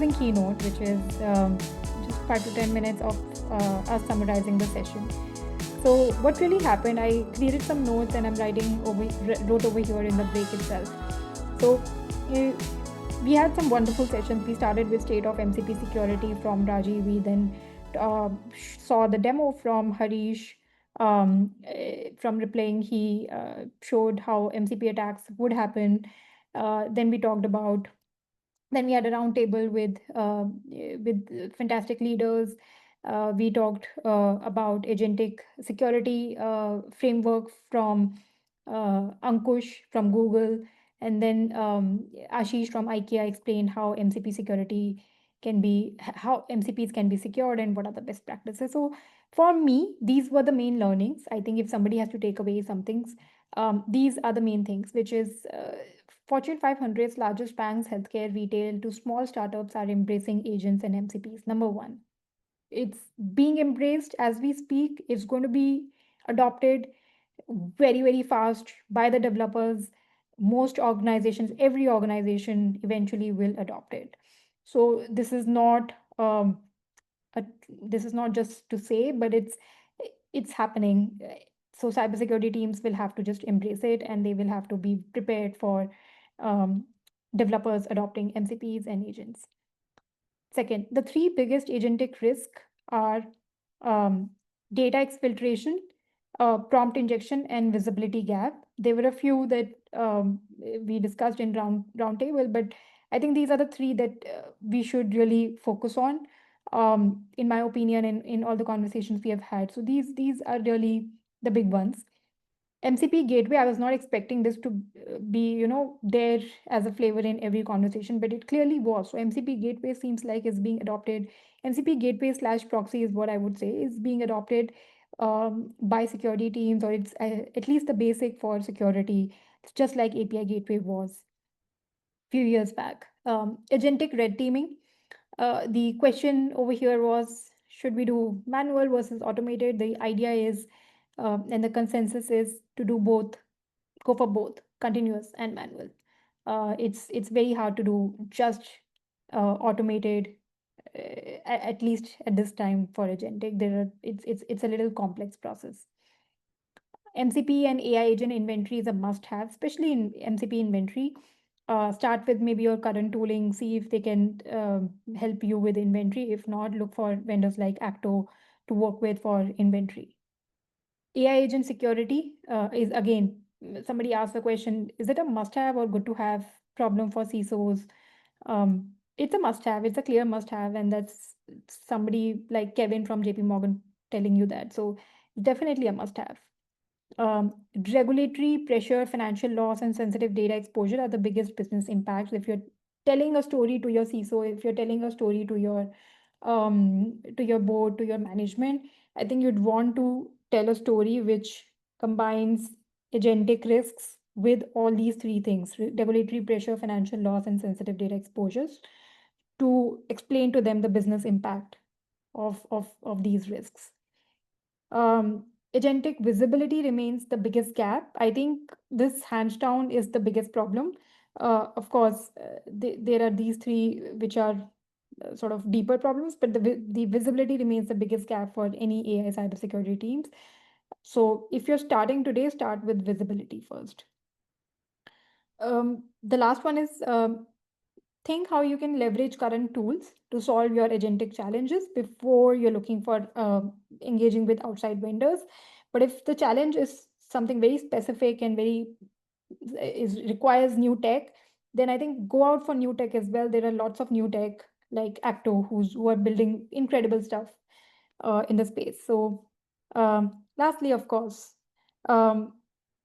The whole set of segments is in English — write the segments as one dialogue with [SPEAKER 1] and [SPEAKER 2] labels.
[SPEAKER 1] In Keynote, which is just 5 to 10 minutes of us summarizing the session. So what really happened? I created some notes and I'm wrote over here in the break itself. So uh, we had some wonderful sessions. We started with state of MCP security from Raji. We then saw the demo from Harish. From replaying, he showed how MCP attacks would happen. Then we talked about then we had a round table with fantastic leaders. We talked about agentic security framework from Ankush from Google, and then Ashish from IKEA explained how MCP security how MCPs can be secured and what are the best practices. So for me, these were the main learnings. I think if somebody has to take away some things, these are the main things, which is Fortune 500's largest banks, healthcare, retail to small startups are embracing agents and MCPs. Number one, it's being embraced as we speak. It's going to be adopted very, very fast by the developers. Most organizations, every organization eventually will adopt it. So a, this is not just to say, but it's happening. So cybersecurity teams will have to just embrace it, and they will have to be prepared for um, developers adopting MCPs and agents. Second, the three biggest agentic risks are um, data exfiltration, prompt injection, and visibility gap. There were a few that we discussed in roundtable, but I think these are the three that we should really focus on, in my opinion, in all the conversations we have had. So these are really the big ones. MCP Gateway, I was not expecting this to be, there as a flavor in every conversation, but it clearly was. So MCP Gateway seems like is being adopted. MCP Gateway slash proxy is what I would say is being adopted by security teams, or it's at least the basic for security. It's just like API Gateway was few years back. Agentic red teaming. The question over here was, should we do manual versus automated? The idea is, and the consensus is to do both, go for both, continuous and manual. It's very hard to do just automated, at least at this time for agentic. It's a little complex process. MCP and AI agent inventory is a must have, especially in MCP inventory. Start with maybe your current tooling, see if they can help you with inventory. If not, look for vendors like Akto to work with for inventory. AI agent security is again, somebody asked the question, is it a must have or good to have problem for CISOs? It's a must have, it's a clear must have, and that's somebody like Kevin from JP Morgan telling you that. So definitely a must have. Regulatory pressure, financial loss, and sensitive data exposure are the biggest business impacts. If you're telling a story to your CISO, if you're telling a story to your board, to your management, I think you'd want to tell a story which combines agentic risks with all these three things: regulatory pressure, financial loss, and sensitive data exposures, to explain to them the business impact of these risks. um, Agentic visibility remains the biggest gap. I think this hands down is the biggest problem. Of course, there are these three which are sort of deeper problems, but the visibility remains the biggest gap for any AI cybersecurity teams. So if you're starting today, start with visibility first. The last one is, think how you can leverage current tools to solve your agentic challenges before you're looking for engaging with outside vendors. But if the challenge is something very specific and very is requires new tech, then I think go out for new tech as well. There are lots of new tech like Acto who are building incredible stuff in the space. So lastly, of course, um,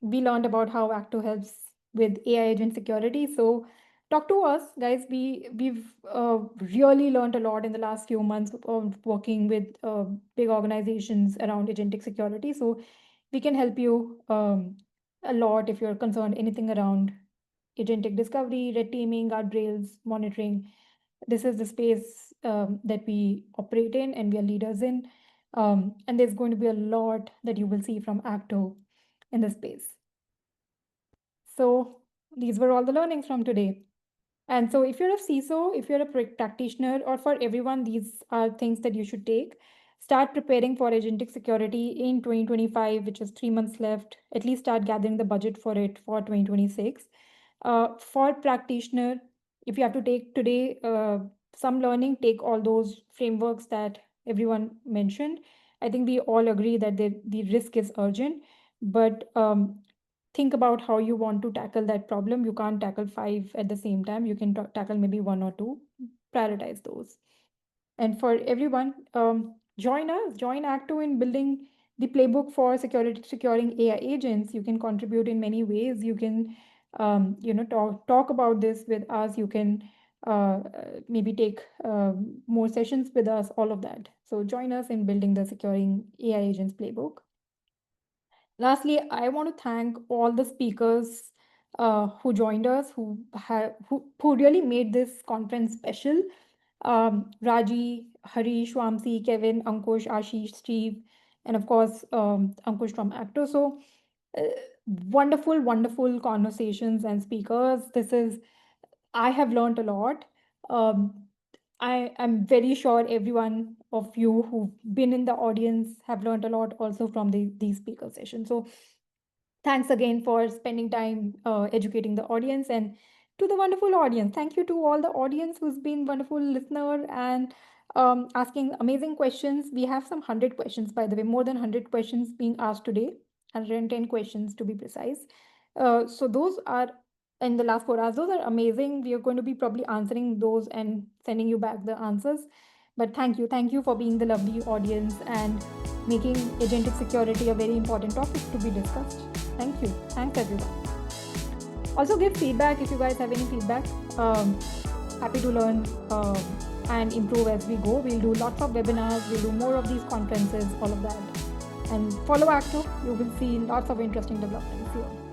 [SPEAKER 1] we learned about how Acto helps with AI agent security. So talk to us, guys. We've really learned a lot in the last few months of working with big organizations around agentic security. So we can help you a lot if you're concerned anything around agentic discovery, red teaming, guardrails, monitoring. This is the space that we operate in and we are leaders in. And there's going to be a lot that you will see from Acto in this space. So these were all the learnings from today. And so, if you're a CISO, if you're a practitioner, or for everyone, these are things that you should take. Start preparing for agentic security in 2025, which is 3 months left. At least start gathering the budget for it for 2026. For practitioner, if you have to take today some learning, take all those frameworks that everyone mentioned. I think we all agree that the risk is urgent, but think about how you want to tackle that problem. You can't tackle five at the same time. You can tackle maybe one or two. Prioritize those. And for everyone, join us, join Acto in building the playbook for securing AI agents. You can contribute in many ways. You can, talk about this with us. You can maybe take more sessions with us. All of that. So join us in building the securing AI agents playbook. Lastly, I want to thank all the speakers who joined us, who really made this conference special. Raji, Harish, Wamsi, Kevin, Ankush, Ashish, Steve, and of course, Ankush from Acto. So, uh, wonderful, wonderful conversations and speakers. I have learned a lot. Um, I am very sure everyone of you who've been in the audience have learned a lot also from these speaker sessions. So, thanks again for spending time educating the audience, and to the wonderful audience. Thank you to all the audience who's been wonderful listener and asking amazing questions. We have some 100 questions, by the way, more than 100 questions being asked today, 110 questions to be precise. So those are in the last 4 hours. Those are amazing. We are going to be probably answering those and sending you back the answers. But thank you for being the lovely audience and making agentic security a very important topic to be discussed. Thank you. Thanks, everyone. Also, give feedback if you guys have any feedback. Happy to learn and improve as we go. We'll do lots of webinars, we'll do more of these conferences, all of that. And follow Acto, you will see lots of interesting developments here.